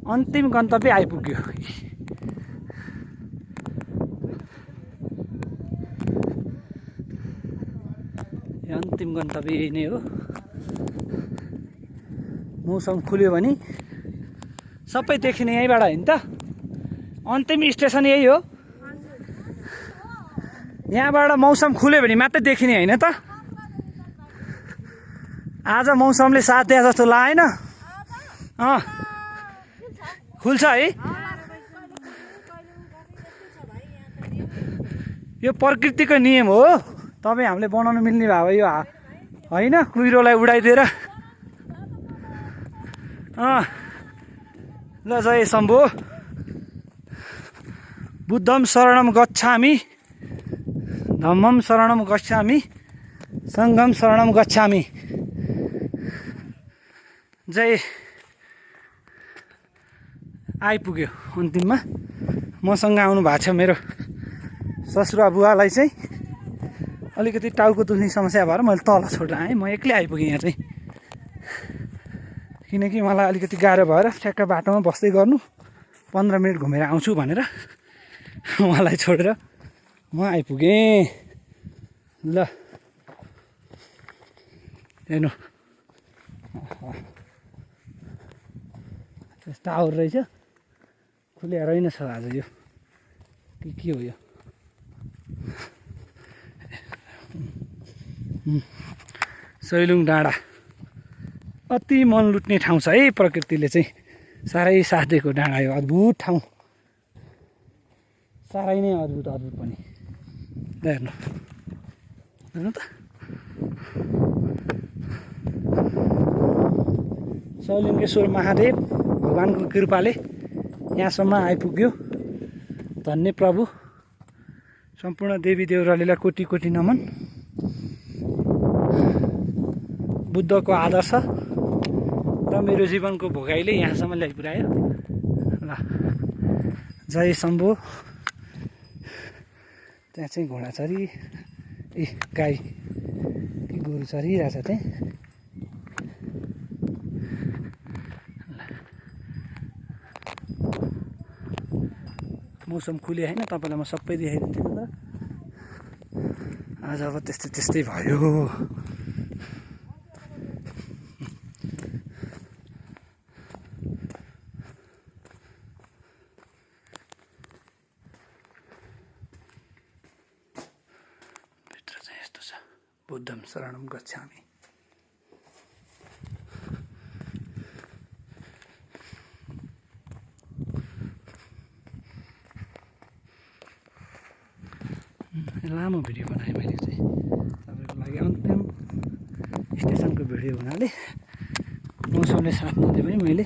अन्तिम गन्तव्य आइपुग्यो। अन्तिम गन्तव्य यही नै हो। मौसम खुल्यो भने सबै देखिने यहीँबाट होइन त? अन्तिम स्टेसन यही हो। यहाँबाट मौसम खुल्यो भने मात्रै देखिने होइन त? आज मौसमले साथ दिए जस्तो लागेन। खुल्छ है। यो प्रकृतिको नियम हो। तपाईँ हामीले बनाउनु मिल्ने भए यो होइन कुहिरोलाई उडाइदिएर। ल जय शम्भो। बुद्धं शरणं गच्छामि, धम्मं शरणं गच्छामि, सङ्घं शरणं गच्छामि। जय। आइपुग्यो अन्तिममा। मसँग आउनु भएको छ मेरो ससुरा बुवालाई चाहिँ अलिकति टाउको दुख्ने समस्या भएर मैले तल छोडेर आएँ। म एक्लै आइपुगेँ यहाँ चाहिँ, किनकि मलाई अलिकति गाह्रो भएर ठ्याक्क बाटोमा बस्दै गर्नु 15 मिनट घुमेर आउँछु भनेर उहाँलाई छोडेर म आइपुगेँ। ल हेर्नु टावर रहेछ, खुल्या रहेन छ आज यो के हो यो। सैलुङ डाँडा अति मन लुट्ने ठाउँ छ है। प्रकृतिले चाहिँ साह्रै साथ दिएको डाँडा यो। अद्भुत ठाउँ, साह्रै नै अद्भुत पनि। हेर्नु हेर्नु त, सैलिङ्गेश्वर महादेव भगवानको कृपाले यहाँसम्म आइपुग्यो। धन्य प्रभु। सम्पूर्ण देवी देउरालीलाई कोटी कोटी नमन। बुद्धको आदर्श र मेरो जीवनको भोगाइले यहाँसम्म ल्याइपुर्यायो। ल जय शम्भो। त्यहाँ चाहिँ घोडा चरी गाई कि गोरु चरिरहेछ त्यहाँ। मौसम खुल्यो होइन, तपाईँलाई म सबै देखाइदिन्थेँ त। आज अब त्यस्तै भयो। भित्र चाहिँ यस्तो छ, बुद्धं शरणं गच्छामि। लामो भिडियो बनाएँ मैले चाहिँ तपाईँको लागि। अन्तिम स्टेसनको भिडियो हुनाले मौसमले साथ नदिए पनि मैले